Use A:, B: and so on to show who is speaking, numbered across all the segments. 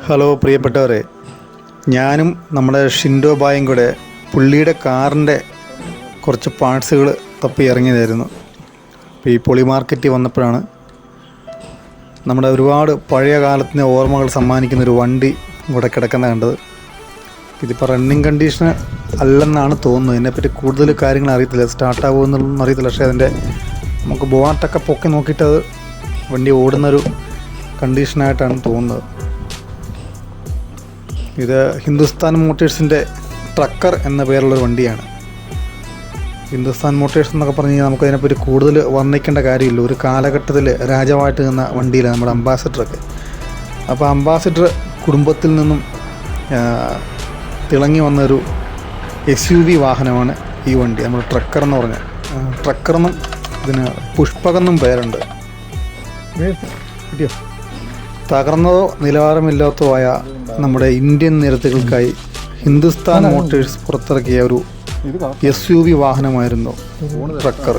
A: Hello പ്രിയപ്പെട്ടവരെ, ഞാനും നമ്മുടെ ഷിൻഡോ ബായും കൂടെ പുള്ളിയുടെ കാറിൻ്റെ കുറച്ച് പാർട്സുകൾ തപ്പി ഇറങ്ങിയതായിരുന്നു. അപ്പോൾ ഈ പൊളി മാർക്കറ്റിൽ വന്നപ്പോഴാണ് നമ്മുടെ ഒരുപാട് പഴയ കാലത്തിൻ്റെ ഓർമ്മകൾ സമ്മാനിക്കുന്നൊരു വണ്ടി ഇവിടെ കിടക്കുന്ന കണ്ടത്. ഇതിപ്പോൾ റണ്ണിങ് കണ്ടീഷൻ അല്ലെന്നാണ് തോന്നുന്നത്. ഇതിനെപ്പറ്റി കൂടുതൽ കാര്യങ്ങൾ അറിയത്തില്ല, സ്റ്റാർട്ടാകുമെന്നൊന്നും അറിയത്തില്ല. പക്ഷേ അതിൻ്റെ നമുക്ക് ബോണറ്റൊക്കെ പൊക്കി നോക്കിയിട്ടത് വണ്ടി ഓടുന്നൊരു കണ്ടീഷനായിട്ടാണ് തോന്നുന്നത്. ഇത് ഹിന്ദുസ്ഥാൻ മോട്ടേഴ്സിൻ്റെ ട്രക്കർ എന്ന പേരുള്ളൊരു വണ്ടിയാണ്. ഹിന്ദുസ്ഥാൻ മോട്ടേഴ്സ് എന്നൊക്കെ പറഞ്ഞു കഴിഞ്ഞാൽ നമുക്കതിനെപ്പറ്റി കൂടുതൽ വർണ്ണിക്കേണ്ട കാര്യമില്ല. ഒരു കാലഘട്ടത്തിൽ രാജാവായിട്ട് നിന്ന വണ്ടിയിലാണ് നമ്മുടെ അംബാസിഡറൊക്കെ. അപ്പോൾ അംബാസിഡർ കുടുംബത്തിൽ നിന്നും തിളങ്ങി വന്നൊരു SUV വാഹനമാണ് ഈ വണ്ടി. നമ്മൾ ട്രക്കർ എന്ന് പറഞ്ഞാൽ, ട്രക്കറെന്നും ഇതിന് പുഷ്പകെന്നും പേരുണ്ട്. തകർന്നതോ നിലവാരമില്ലാത്തതോ ആയ നമ്മുടെ ഇന്ത്യൻ നിരത്തുകൾക്കായി ഹിന്ദുസ്ഥാൻ മോട്ടേഴ്സ് പുറത്തിറക്കിയ ഒരു SUV വാഹനമായിരുന്നു ട്രക്കർ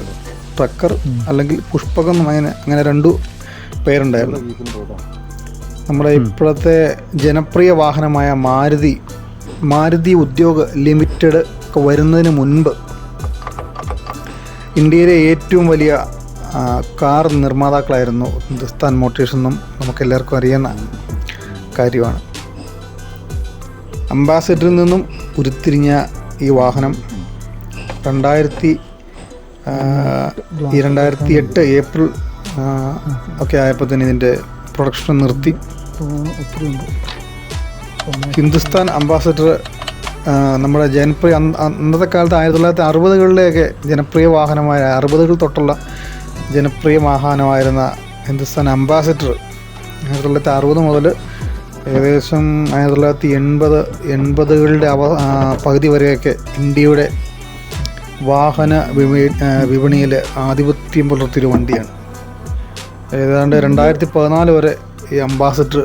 A: അല്ലെങ്കിൽ പുഷ്പകം. അങ്ങനെ രണ്ടു പേരുണ്ടായിരുന്നു. നമ്മുടെ ഇപ്പോഴത്തെ ജനപ്രിയ വാഹനമായ മാരുതി ഉദ്യോഗ് ലിമിറ്റഡ് ഒക്കെ വരുന്നതിന് മുൻപ് ഇന്ത്യയിലെ ഏറ്റവും വലിയ കാർ നിർമ്മാതാക്കളായിരുന്നു ഹിന്ദുസ്ഥാൻ മോട്ടേഴ്സ് എന്നും നമുക്കെല്ലാവർക്കും അറിയുന്ന കാര്യമാണ്. അംബാസിഡറിൽ നിന്നും ഉരുത്തിരിഞ്ഞ ഈ വാഹനം 2008 ഏപ്രിൽ ഒക്കെ ആയപ്പോൾ തന്നെ ഇതിൻ്റെ പ്രൊഡക്ഷൻ നിർത്തി. ഹിന്ദുസ്ഥാൻ അംബാസിഡർ നമ്മുടെ ജനപ്രിയ അന്നത്തെ കാലത്ത് 1960കളിലെയൊക്കെ ജനപ്രിയ വാഹനമായ 60കൾ തൊട്ടുള്ള ജനപ്രിയ വാഹനമായിരുന്ന ഹിന്ദുസ്ഥാൻ അംബാസിഡർ 1960 മുതൽ ഏകദേശം 1980കളുടെ പകുതി വരെയൊക്കെ ഇന്ത്യയുടെ വാഹന വിപണിയിൽ ആധിപത്യം പുലർത്തിയൊരു വണ്ടിയാണ്. ഏതാണ്ട് 2014 വരെ ഈ അംബാസിഡർ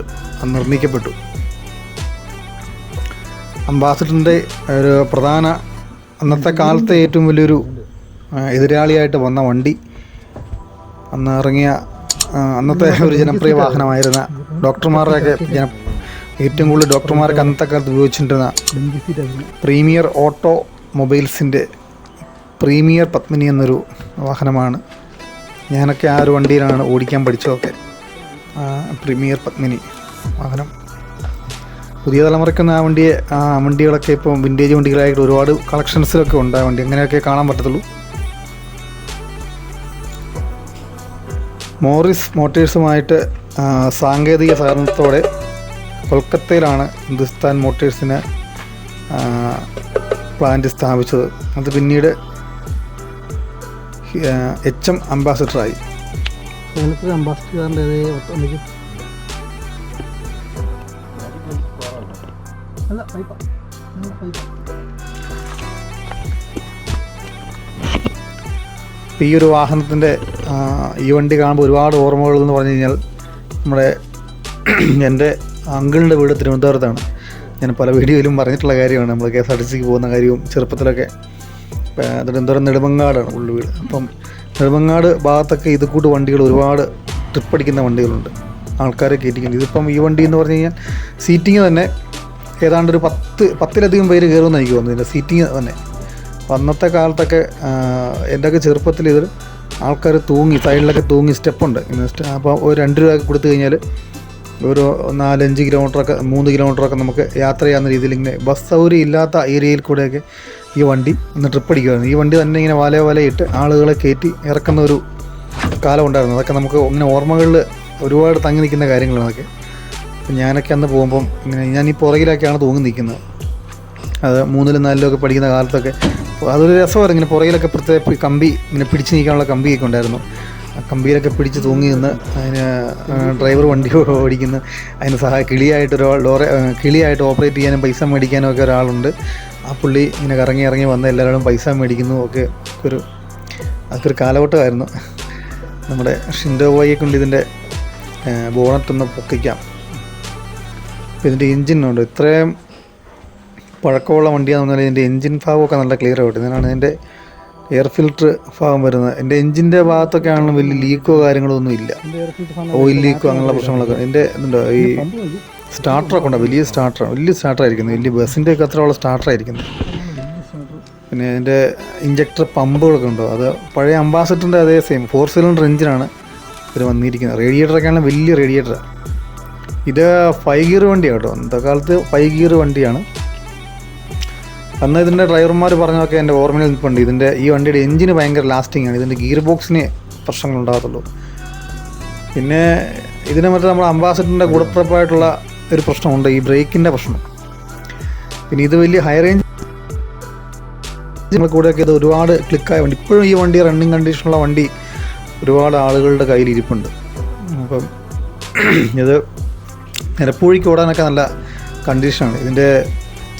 A: നിർമ്മിക്കപ്പെട്ടു. അംബാസിഡറിൻ്റെ ഒരു പ്രധാന അന്നത്തെ കാലത്തെ ഏറ്റവും വലിയൊരു എതിരാളിയായിട്ട് വന്ന വണ്ടി, അന്ന് ഇറങ്ങിയ അന്നത്തെ ഒരു ജനപ്രിയ വാഹനമായിരുന്ന ഡോക്ടർമാരുടെയൊക്കെ ഏറ്റവും കൂടുതൽ ഡോക്ടർമാരൊക്കെ അന്നത്തെ കാലത്ത് ഉപയോഗിച്ചിരുന്ന പ്രീമിയർ ഓട്ടോ മൊബൈൽസിൻ്റെ പ്രീമിയർ പത്മിനി എന്നൊരു വാഹനമാണ്. ഞാനൊക്കെ ആ ഒരു വണ്ടിയിലാണ് ഓടിക്കാൻ പഠിച്ചതൊക്കെ. പ്രീമിയർ പത്മിനി വാഹനം പുതിയ തലമുറയ്ക്കൊന്നും ആ വണ്ടികളൊക്കെ ഇപ്പം വിൻറ്റേജ് വണ്ടികളായിട്ട് ഒരുപാട് കളക്ഷൻസിലൊക്കെ ഉണ്ട്. ആ വണ്ടി അങ്ങനെയൊക്കെ കാണാൻ പറ്റത്തുള്ളൂ. മോറിസ് മോട്ടേഴ്സുമായിട്ട് സാങ്കേതിക സഹകരണത്തോടെ കൊൽക്കത്തയിലാണ് ഹിന്ദുസ്ഥാൻ മോട്ടേഴ്സിന് പ്ലാന്റ് സ്ഥാപിച്ചത്. അത് പിന്നീട് HM അംബാസിഡറായി. ഈ ഒരു വാഹനത്തിൻ്റെ ഈ വണ്ടി കാണുമ്പോൾ ഒരുപാട് ഓർമ്മകൾ എന്ന് പറഞ്ഞു കഴിഞ്ഞാൽ, നമ്മുടെ എൻ്റെ അങ്കിളിൻ്റെ വീട് തിരുവനന്തപുരത്താണ്. ഞാൻ പല വീഡിയോയിലും പറഞ്ഞിട്ടുള്ള കാര്യമാണ്. നമ്മൾ KSRTCക്ക് പോകുന്ന കാര്യവും ചെറുപ്പത്തിലൊക്കെ. തിരുവനന്തപുരം നെടുമങ്ങാടാണ് ഉള്ള വീട്. അപ്പം നെടുമങ്ങാട് ഭാഗത്തൊക്കെ ഇത് കൂട്ട് വണ്ടികൾ ഒരുപാട് ട്രിപ്പ് അടിക്കുന്ന വണ്ടികളുണ്ട്, ആൾക്കാരെ കയറ്റിക്കുന്നത്. ഇതിപ്പം ഈ വണ്ടി എന്ന് പറഞ്ഞു കഴിഞ്ഞാൽ സീറ്റിങ് തന്നെ ഏതാണ്ട് ഒരു 10ലധികം പേര് കയറുമെന്ന് എനിക്ക് തോന്നുന്നു ഇതിൻ്റെ സീറ്റിങ് തന്നെ. അപ്പം അന്നത്തെ കാലത്തൊക്കെ എൻ്റെയൊക്കെ ചെറുപ്പത്തിൽ ഇതിൽ ആൾക്കാർ തൂങ്ങി, സൈഡിലൊക്കെ തൂങ്ങി സ്റ്റെപ്പുണ്ട്. അപ്പോൾ ഒരു 2 രൂപ കൊടുത്തു കഴിഞ്ഞാൽ ഒരു 4-5 കിലോമീറ്ററൊക്കെ 3 കിലോമീറ്ററൊക്കെ നമുക്ക് യാത്ര ചെയ്യാവുന്ന രീതിയിൽ ഇങ്ങനെ ബസ് സൗകര്യം ഇല്ലാത്ത ഏരിയയിൽ കൂടെയൊക്കെ ഈ വണ്ടി ഒന്ന് ട്രിപ്പ് അടിക്കുമായിരുന്നു. ഈ വണ്ടി തന്നെ ഇങ്ങനെ വലയിട്ട് ആളുകളെ കയറ്റി ഇറക്കുന്ന ഒരു കാലം ഉണ്ടായിരുന്നു. അതൊക്കെ നമുക്ക് ഇങ്ങനെ ഓർമ്മകളിൽ ഒരുപാട് തങ്ങി നിൽക്കുന്ന കാര്യങ്ങളാണ് അതൊക്കെ. ഞാനൊക്കെ അന്ന് പോകുമ്പം ഇങ്ങനെ ഞാൻ ഈ പുറകിലൊക്കെയാണ് തൂങ്ങി നിൽക്കുന്നത്. അത് 3ലും 4ലും ഒക്കെ പഠിക്കുന്ന കാലത്തൊക്കെ അതൊരു രസമായിരുന്നു. ഇങ്ങനെ പുറകിലൊക്കെ പ്രത്യേക കമ്പി ഇങ്ങനെ പിടിച്ച് നീക്കാനുള്ള കമ്പിയൊക്കെ ഉണ്ടായിരുന്നു. ആ കമ്പിയിലൊക്കെ പിടിച്ച് തൂങ്ങി നിന്ന് അതിന് ഡ്രൈവർ വണ്ടി ഓടിക്കുന്നു. അതിന് കിളിയായിട്ട് ഓപ്പറേറ്റ് ചെയ്യാനും പൈസ മേടിക്കാനും ഒക്കെ ഒരാളുണ്ട്. ആ പുള്ളി ഇങ്ങനെ ഇറങ്ങി വന്ന് എല്ലാവരോടും പൈസ മേടിക്കുന്നു ഒക്കെ അതൊക്കെ ഒരു കാലഘട്ടമായിരുന്നു. നമ്മുടെ ഷിൻഡോ ബോയെ കൊണ്ട് ഇതിൻ്റെ ബോണറ്റൊന്ന് പൊക്കിക്കാം. അപ്പോൾ ഇതിൻ്റെ എൻജിനുണ്ട്. ഇത്രയും പഴക്കമുള്ള വണ്ടിയാണെന്ന് പറഞ്ഞാൽ ഇതിൻ്റെ എൻജിൻ ഭാഗമൊക്കെ നല്ല ക്ലിയർ ആയിട്ട്. ഇതിനാണ് ഇതിൻ്റെ എയർ ഫിൽറ്റർ ഭാഗം വരുന്നത്. എൻ്റെ എൻജിൻ്റെ ഭാഗത്തൊക്കെ ആണെങ്കിലും വലിയ ലീക്കോ കാര്യങ്ങളോ ഒന്നും ഇല്ല. ഓയിൽ ലീക്കോ അങ്ങനെയുള്ള പ്രശ്നങ്ങളൊക്കെ. ഇതിൻ്റെ എന്തുണ്ടോ ഈ സ്റ്റാർട്ടറൊക്കെ ഉണ്ട്, വലിയ സ്റ്റാർട്ടറായിരിക്കുന്നത്, വലിയ ബസ്സിൻ്റെയൊക്കെ അത്രയുള്ള സ്റ്റാർട്ടറായിരിക്കുന്നത്. പിന്നെ ഇതിൻ്റെ ഇഞ്ചക്ടർ പമ്പുകളൊക്കെ ഉണ്ടോ, അത് പഴയ അംബാസഡറിൻ്റെ അതേ സെയിം 4 സിലിണ്ടർ എഞ്ചിനാണ് ഇത് വന്നിരിക്കുന്നത്. റേഡിയേറ്ററൊക്കെയാണ് വലിയ റേഡിയേറ്ററാണ്. ഇത് 5 ഗിയർ വണ്ടിയാണ് കേട്ടോ, അന്നത്തെ കാലത്ത് 5 ഗിയർ വണ്ടിയാണ്. അന്ന് ഇതിൻ്റെ ഡ്രൈവർമാർ പറഞ്ഞതൊക്കെ എൻ്റെ ഓർമ്മയിൽ നിൽപ്പുണ്ട്. ഈ വണ്ടിയുടെ എഞ്ചിന് ഭയങ്കര ലാസ്റ്റിംഗ് ആണ്, ഇതിൻ്റെ ഗിയർ ബോക്സിന് പ്രശ്നങ്ങളുണ്ടാകത്തുള്ളൂ. പിന്നെ ഇതിനെ മറ്റേ നമ്മുടെ അംബാസഡറിൻ്റെ കൂടപ്പിറപ്പായിട്ടുള്ള ഒരു പ്രശ്നമുണ്ട്, ഈ ബ്രേക്കിൻ്റെ പ്രശ്നം. പിന്നെ ഇത് വലിയ ഹൈ റേഞ്ച് കൂടെയൊക്കെ ഇത് ഒരുപാട് ക്ലിക്കായ വണ്ടി. ഇപ്പോഴും ഈ വണ്ടി റണ്ണിങ് കണ്ടീഷനുള്ള വണ്ടി ഒരുപാട് ആളുകളുടെ കയ്യിൽ ഇരിപ്പുണ്ട്. അപ്പം ഇത് നിലപ്പൂഴിക്ക് ഓടാനൊക്കെ നല്ല കണ്ടീഷനാണ്. ഇതിൻ്റെ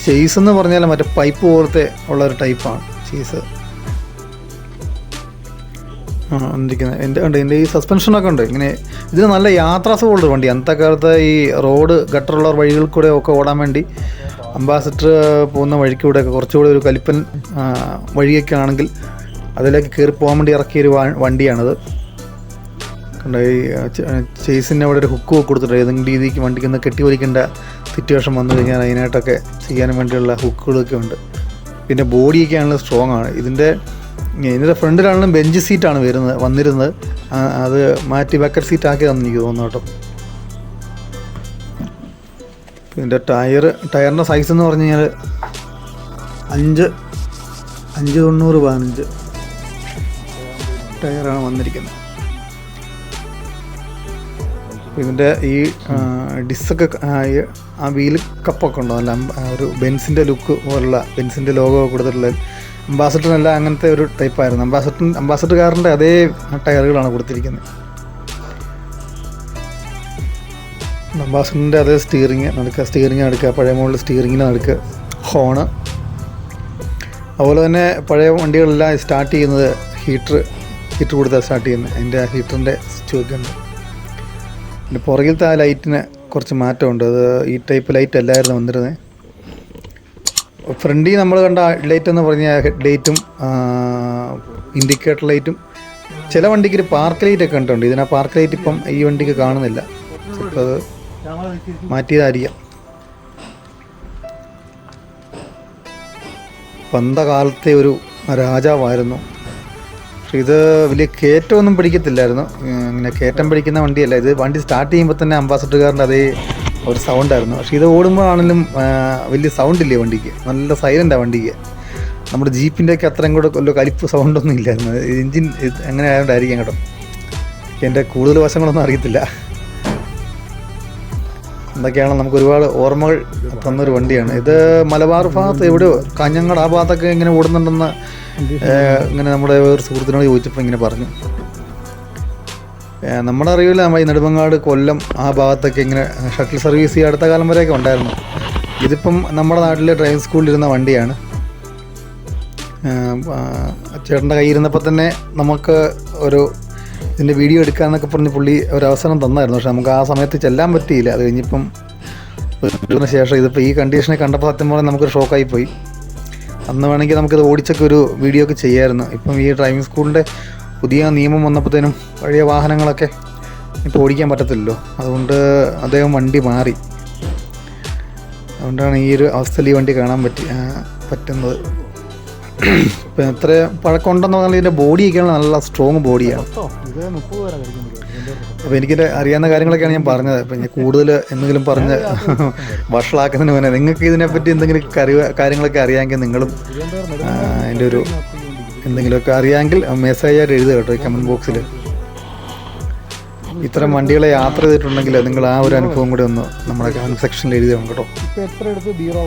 A: ചേസ് എന്ന് പറഞ്ഞാൽ മറ്റേ പൈപ്പ് പോലത്തെ ഉള്ളൊരു ടൈപ്പാണ് ചേസ് വന്നിരിക്കുന്നത്. എൻ്റെ ഈ സസ്പെൻഷനൊക്കെ ഉണ്ട്. ഇങ്ങനെ ഇതിന് നല്ല യാത്രാസുഖമുള്ളൊരു വണ്ടി. അന്നത്തെ കാലത്ത് ഈ റോഡ് ഗട്ടറുള്ള വഴികളിൽ കൂടെ ഒക്കെ ഓടാൻ വേണ്ടി അംബാസഡർ പോകുന്ന വഴിക്കൂടെയൊക്കെ കുറച്ചുകൂടി ഒരു കലിപ്പൻ വഴിയൊക്കെ ആണെങ്കിൽ അതിലേക്ക് കയറി പോകാൻ വേണ്ടി ഇറക്കിയൊരു വണ്ടിയാണിത്. കണ്ട ഈ ചേസിന് അവിടെ ഒരു ഹുക്ക് കൊടുത്തിട്ട് ഏതെങ്കിലും രീതിക്ക് വണ്ടിക്കൊന്ന് കെട്ടിവലിക്കേണ്ട സിറ്റുവേഷൻ വന്നു കഴിഞ്ഞാൽ അതിനായിട്ടൊക്കെ ചെയ്യാനും വേണ്ടിയുള്ള ഹുക്കുകളൊക്കെ ഉണ്ട്. പിന്നെ ബോഡിയൊക്കെ ആണെങ്കിലും സ്ട്രോങ് ആണ്. ഇതിൻ്റെ ഫ്രണ്ടിലാണെങ്കിലും ബെഞ്ച് സീറ്റാണ് വന്നിരുന്നത്. അത് മാറ്റി ബക്കറ്റ് സീറ്റാക്കി തന്നെ എനിക്ക് തോന്നുന്നു കേട്ടോ. ഇതിൻ്റെ ടയറിൻ്റെ സൈസ് എന്ന് പറഞ്ഞു കഴിഞ്ഞാൽ 5/90/15 ടയറാണ് വന്നിരിക്കുന്നത്. ഇതിൻ്റെ ഈ ഡിസ്സൊക്കെ ആ വീൽ കപ്പൊക്കെ ഉണ്ടോ, അല്ല ഒരു ബെൻസിൻ്റെ ലുക്ക് പോലുള്ള ബെൻസിൻ്റെ ലോഗോ കൊടുത്തിട്ടുള്ള അംബാസഡറിനല്ല അങ്ങനത്തെ ഒരു ടൈപ്പായിരുന്നു. അംബാസഡർ കാറിൻ്റെ അതേ ടയറുകളാണ് കൊടുത്തിരിക്കുന്നത്. അംബാസഡറിൻ്റെ അതേ സ്റ്റിയറിങ് നടക്കുക, പഴയ മോഡൽ സ്റ്റിയറിങ്ങിന് നടക്കുക, ഹോണ്. അതുപോലെ തന്നെ പഴയ വണ്ടികളെല്ലാം സ്റ്റാർട്ട് ചെയ്യുന്നത് ഹീറ്റർ കൊടുത്താൽ സ്റ്റാർട്ട് ചെയ്യുന്നത്. അതിൻ്റെ ആ ഹീറ്ററിൻ്റെ സ്വിച്ച് ഒക്കെ ഉണ്ട്. പിന്നെ പുറകിലത്തെ ആ ലൈറ്റിന് കുറച്ച് മാറ്റമുണ്ട്. അത് ഈ ടൈപ്പ് ലൈറ്റ് അല്ലായിരുന്നു വന്നിരുന്നത്. ഫ്രണ്ടിൽ നമ്മൾ കണ്ട ലൈറ്റ് എന്ന് പറഞ്ഞാൽ ഹെഡ് ലൈറ്റും ഇൻഡിക്കേറ്റർ ലൈറ്റും. ചില വണ്ടിക്ക് ഒരു പാർക്ക് ലൈറ്റൊക്കെ കണ്ടിട്ടുണ്ട്. ഇതിനാ പാർക്ക് ലൈറ്റ് ഇപ്പം ഈ വണ്ടിക്ക് കാണുന്നില്ല. ചിലപ്പോൾ അത് മാറ്റിയതായിരിക്കാം. പന്തകാലത്തെ ഒരു രാജാവായിരുന്നു. പക്ഷെ ഇത് വലിയ കയറ്റമൊന്നും പിടിക്കത്തില്ലായിരുന്നു. ഇങ്ങനെ കയറ്റം പിടിക്കുന്ന വണ്ടിയല്ല ഇത്. വണ്ടി സ്റ്റാർട്ട് ചെയ്യുമ്പോൾ തന്നെ അംബാസഡറുകാരൻ്റെ അതേ ഒരു സൗണ്ടായിരുന്നു. പക്ഷേ ഇത് ഓടുമ്പോഴാണെങ്കിലും വലിയ സൗണ്ടില്ലേ വണ്ടിക്ക്, നല്ല സൈലൻ്റാണ് വണ്ടിക്ക്. നമ്മുടെ ജീപ്പിൻ്റെയൊക്കെ അത്രയും കൂടെ ഒരു കലിപ്പ് സൗണ്ടൊന്നും ഇല്ലായിരുന്നു. എൻജിൻ എങ്ങനെ ആയതുകൊണ്ടായിരിക്കും കേട്ടോ. എൻ്റെ കൂടുതൽ വശങ്ങളൊന്നും അറിയത്തില്ല. എന്തൊക്കെയാണ് നമുക്ക് ഒരുപാട് ഓർമ്മകൾ തന്നൊരു വണ്ടിയാണ് ഇത്. മലബാർ ഭാഗത്ത് എവിടെയോ കാഞ്ഞങ്ങാട് ആ ഭാഗത്തൊക്കെ ഇങ്ങനെ ഓടുന്നുണ്ടെന്ന് ഇങ്ങനെ നമ്മുടെ ഒരു സുഹൃത്തിനോട് ചോദിച്ചപ്പോൾ ഇങ്ങനെ പറഞ്ഞു. നമ്മുടെ അറിവില്ല, നമ്മൾ ഈ നെടുമങ്ങാട് കൊല്ലം ആ ഭാഗത്തൊക്കെ ഇങ്ങനെ ഷട്ടിൽ സർവീസ് ഈ അടുത്ത കാലം വരെയൊക്കെ ഉണ്ടായിരുന്നു. ഇതിപ്പം നമ്മുടെ നാട്ടിലെ ഡ്രൈവിംഗ് സ്കൂളിലിരുന്ന വണ്ടിയാണ്. ചേട്ടൻ്റെ കയ്യിരുന്നപ്പോൾ തന്നെ നമുക്ക് ഇതിൻ്റെ വീഡിയോ എടുക്കാമെന്നൊക്കെ പറഞ്ഞ് പുള്ളി ഒരവസരം തന്നായിരുന്നു. പക്ഷെ നമുക്ക് ആ സമയത്ത് ചെല്ലാൻ പറ്റിയില്ല. അത് കഴിഞ്ഞിപ്പം ഇതിന് ശേഷം ഇതിപ്പോൾ ഈ കണ്ടീഷനെ കണ്ടപ്പോൾ സത്യം പറഞ്ഞാൽ നമുക്കൊരു ഷോക്കായി പോയി. അന്ന് വേണമെങ്കിൽ നമുക്കിത് ഓടിച്ചൊക്കെ ഒരു വീഡിയോ ഒക്കെ ചെയ്യാമായിരുന്നു. ഇപ്പം ഈ ഡ്രൈവിംഗ് സ്കൂളിൻ്റെ പുതിയ നിയമം വന്നപ്പോഴത്തേനും പഴയ വാഹനങ്ങളൊക്കെ ഇപ്പോൾ ഓടിക്കാൻ പറ്റത്തില്ലല്ലോ. അതുകൊണ്ട് അദ്ദേഹം വണ്ടി മാറി. അതുകൊണ്ടാണ് ഈ ഒരു അവസ്ഥയിൽ ഈ വണ്ടി കാണാൻ പറ്റുന്നത്. ഇപ്പം എത്ര പഴക്കമുണ്ടെന്ന് പറഞ്ഞാൽ ഇതിൻ്റെ ബോഡിയൊക്കെയാണ് നല്ല സ്ട്രോങ് ബോഡിയാണ്. അപ്പോൾ എനിക്കിത് അറിയാവുന്ന കാര്യങ്ങളൊക്കെയാണ് ഞാൻ പറഞ്ഞത്. ഇപ്പം ഞാൻ കൂടുതൽ എന്തെങ്കിലും പറഞ്ഞ് വഷളാക്കുന്നതിന് മുന്നേ നിങ്ങൾക്ക് ഇതിനെപ്പറ്റി എന്തെങ്കിലും കാര്യങ്ങളൊക്കെ അറിയാമെങ്കിൽ നിങ്ങളും അതിൻ്റെ ഒരു എന്തെങ്കിലുമൊക്കെ അറിയാമെങ്കിൽ മെസ്സേജായിട്ട് എഴുതുക കേട്ടോ, കമൻറ്റ് ബോക്സിൽ. ഇത്തരം വണ്ടികളെ യാത്ര ചെയ്തിട്ടുണ്ടെങ്കിൽ നിങ്ങൾ ആ ഒരു അനുഭവം കൂടി ഒന്ന് നമ്മുടെ കമൻറ്റ് സെക്ഷനിൽ എഴുതുക കേട്ടോ. ഇപ്പോൾ എത്ര എടുത്ത് 0